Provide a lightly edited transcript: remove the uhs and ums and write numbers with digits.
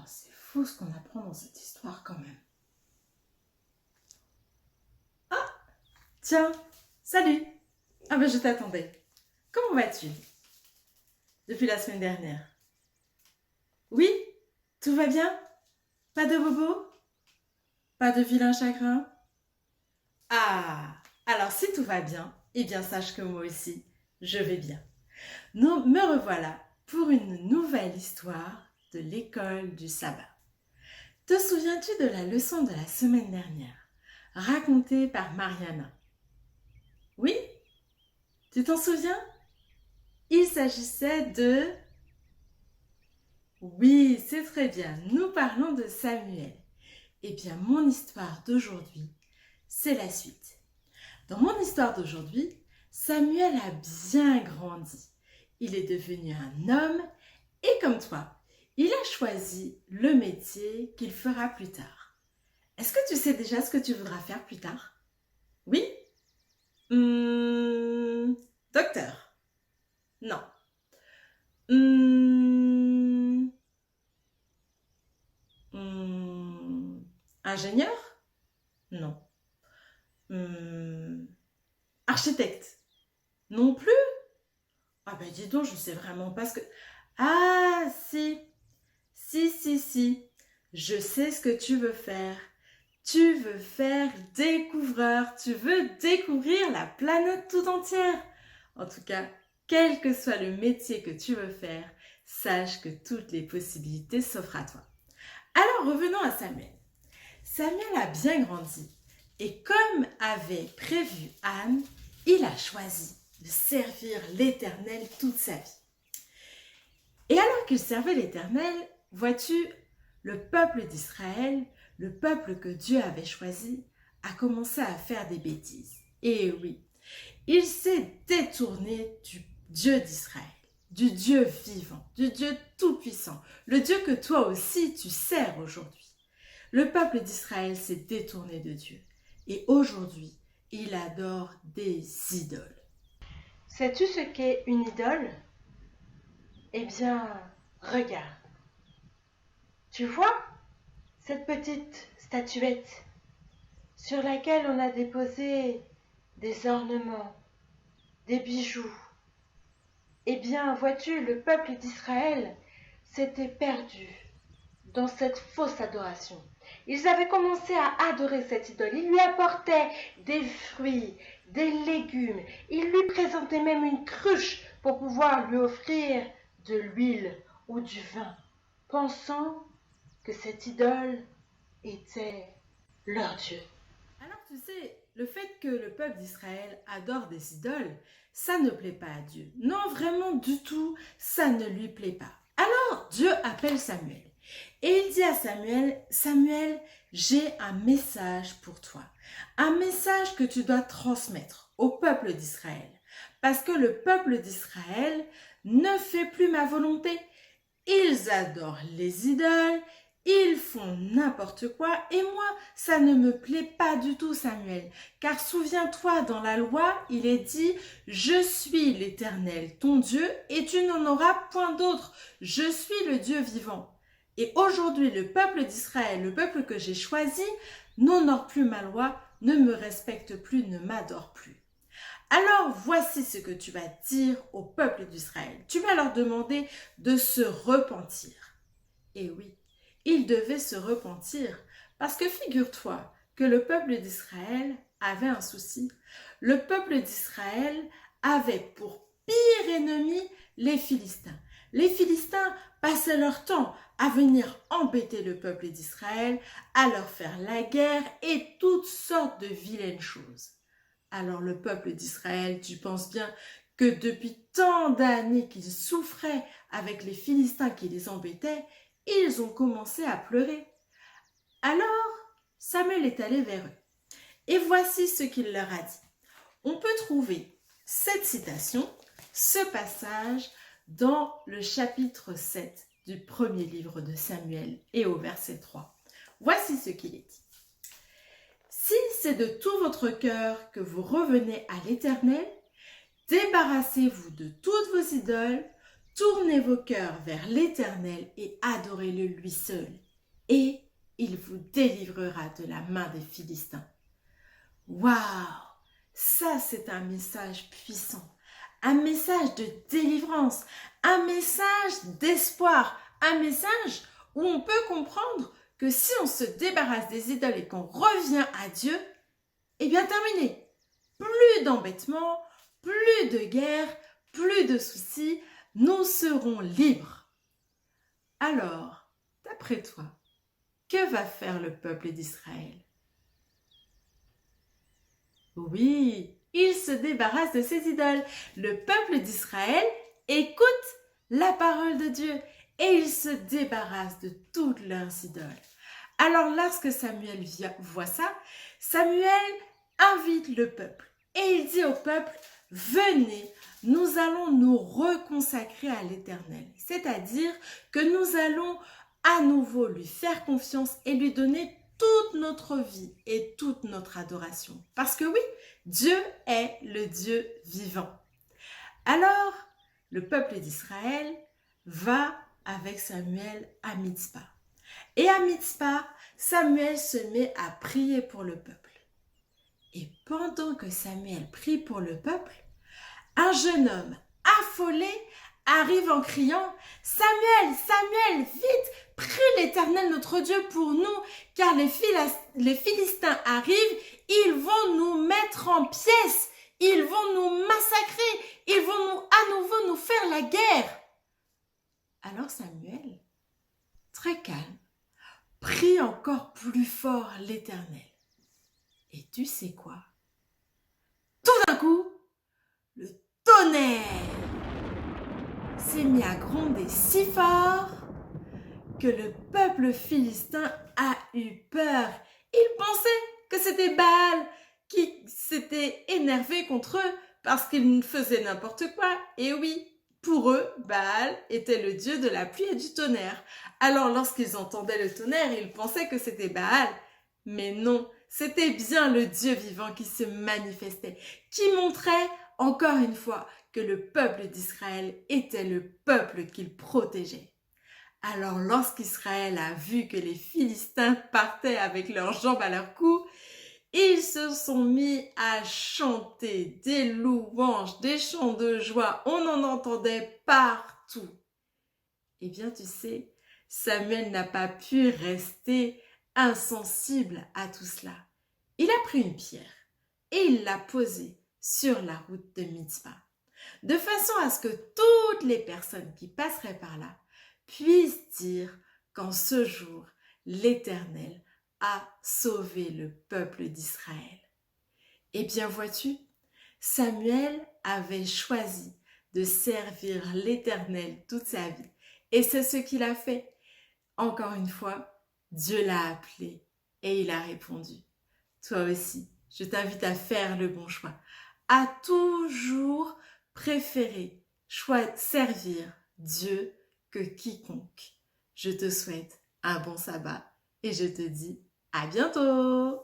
c'est fou ce qu'on apprend dans cette histoire quand même. Ah, tiens, salut. Ah ben je t'attendais. Comment vas-tu depuis la semaine dernière? Oui, tout va bien? Pas de bobo? Pas de vilain chagrin? Ah, alors si tout va bien, eh bien sache que moi aussi, je vais bien. Non, me revoilà pour une nouvelle histoire de l'école du sabbat. Te souviens-tu de la leçon de la semaine dernière, racontée par Mariana? Oui? Tu t'en souviens? Il s'agissait de... Oui, c'est très bien, nous parlons de Samuel. Eh bien, mon histoire d'aujourd'hui, c'est la suite. Dans mon histoire d'aujourd'hui, Samuel a bien grandi. Il est devenu un homme et comme toi, il a choisi le métier qu'il fera plus tard. Est-ce que tu sais déjà ce que tu voudras faire plus tard? Oui? Docteur? Non. Hmm, ingénieur? Non. Hmm, architecte? Non plus? Ah ben dis donc, je sais vraiment pas ce que... Ah si, si. Je sais ce que tu veux faire. Tu veux faire découvreur. Tu veux découvrir la planète tout entière. En tout cas, quel que soit le métier que tu veux faire, sache que toutes les possibilités s'offrent à toi. Alors revenons à Samuel. Samuel a bien grandi et comme avait prévu Anne, il a choisi de servir l'Éternel toute sa vie. Et alors qu'il servait l'Éternel, vois-tu, le peuple d'Israël, le peuple que Dieu avait choisi, a commencé à faire des bêtises. Et oui, il s'est détourné du Dieu d'Israël, du Dieu vivant, du Dieu tout-puissant, le Dieu que toi aussi tu sers aujourd'hui. Le peuple d'Israël s'est détourné de Dieu et aujourd'hui, il adore des idoles. Sais-tu ce qu'est une idole? Eh bien, regarde. Tu vois cette petite statuette sur laquelle on a déposé des ornements, des bijoux. Eh bien, vois-tu, le peuple d'Israël s'était perdu dans cette fausse adoration. Ils avaient commencé à adorer cette idole. Ils lui apportaient des fruits, des légumes. Ils lui présentaient même une cruche pour pouvoir lui offrir de l'huile ou du vin, pensant que cette idole était leur Dieu. Alors tu sais, le fait que le peuple d'Israël adore des idoles, ça ne plaît pas à Dieu. Non, vraiment du tout, ça ne lui plaît pas. Alors Dieu appelle Samuel. Et il dit à Samuel, Samuel, j'ai un message pour toi. Un message que tu dois transmettre au peuple d'Israël. Parce que le peuple d'Israël ne fait plus ma volonté. Ils adorent les idoles, ils font n'importe quoi et moi, ça ne me plaît pas du tout, Samuel. Car souviens-toi, dans la loi, il est dit « Je suis l'Éternel, ton Dieu, et tu n'en auras point d'autre. Je suis le Dieu vivant. » Et aujourd'hui, le peuple d'Israël, le peuple que j'ai choisi, n'honore plus ma loi, ne me respecte plus, ne m'adore plus. Alors voici ce que tu vas dire au peuple d'Israël. Tu vas leur demander de se repentir. Et oui, ils devaient se repentir parce que figure-toi que le peuple d'Israël avait un souci. Le peuple d'Israël avait pour pire ennemi les Philistins. Les Philistins passaient leur temps à venir embêter le peuple d'Israël, à leur faire la guerre et toutes sortes de vilaines choses. Alors le peuple d'Israël, tu penses bien que depuis tant d'années qu'ils souffraient avec les Philistins qui les embêtaient, ils ont commencé à pleurer. Alors Samuel est allé vers eux. Et voici ce qu'il leur a dit. On peut trouver cette citation, ce passage, dans le chapitre 7 du premier livre de Samuel et au verset 3. Voici ce qu'il est dit. Si c'est de tout votre cœur que vous revenez à l'Éternel, débarrassez-vous de toutes vos idoles, Tournez vos cœurs vers l'Éternel et adorez-le lui seul, et il vous délivrera de la main des Philistins. Waouh! Ça, c'est un message puissant, un message de délivrance, un message d'espoir, un message où on peut comprendre que si on se débarrasse des idoles et qu'on revient à Dieu, eh bien terminé. Plus d'embêtements, plus de guerre, plus de soucis, nous serons libres. Alors, d'après toi, que va faire le peuple d'Israël? Oui, il se débarrasse de ses idoles. Le peuple d'Israël écoute la parole de Dieu et il se débarrasse de toutes leurs idoles. Alors lorsque Samuel voit ça, Samuel invite le peuple et il dit au peuple, venez, nous allons nous reconsacrer à l'Éternel. C'est-à-dire que nous allons à nouveau lui faire confiance et lui donner toute notre vie et toute notre adoration. Parce que oui, Dieu est le Dieu vivant. Alors, le peuple d'Israël va avec Samuel à Mitzpah. Et à Mitzpah, Samuel se met à prier pour le peuple. Et pendant que Samuel prie pour le peuple, un jeune homme affolé arrive en criant « Samuel, Samuel, vite, prie l'Éternel notre Dieu pour nous, car les Philistins arrivent, ils vont nous mettre en pièces, ils vont nous massacrer, ils vont à nouveau nous faire la guerre. » Alors Samuel, très calme, prie encore plus fort l'Éternel. Et tu sais quoi? Tout d'un coup, le tonnerre s'est mis à gronder si fort que le peuple philistin a eu peur. Il pensait que c'était Baal qui s'était énervé contre eux parce qu'ils faisaient n'importe quoi. Et oui, pour eux, Baal était le dieu de la pluie et du tonnerre. Alors lorsqu'ils entendaient le tonnerre, ils pensaient que c'était Baal. Mais non, c'était bien le Dieu vivant qui se manifestait, qui montrait encore une fois que le peuple d'Israël était le peuple qu'il protégeait. Alors lorsqu'Israël a vu que les Philistins partaient avec leurs jambes à leur cou, ils se sont mis à chanter des louanges, des chants de joie. On en entendait partout. Eh bien, tu sais, Samuel n'a pas pu rester insensible à tout cela. Il a pris une pierre et il l'a posée sur la route de Mitzpah, de façon à ce que toutes les personnes qui passeraient par là puissent dire qu'en ce jour, l'Éternel a sauvé le peuple d'Israël. Eh bien, vois-tu, Samuel avait choisi de servir l'Éternel toute sa vie. Et c'est ce qu'il a fait. Encore une fois, Dieu l'a appelé et il a répondu. Toi aussi, je t'invite à faire le bon choix, à toujours préférer servir Dieu que quiconque. Je te souhaite un bon sabbat et je te dis à bientôt.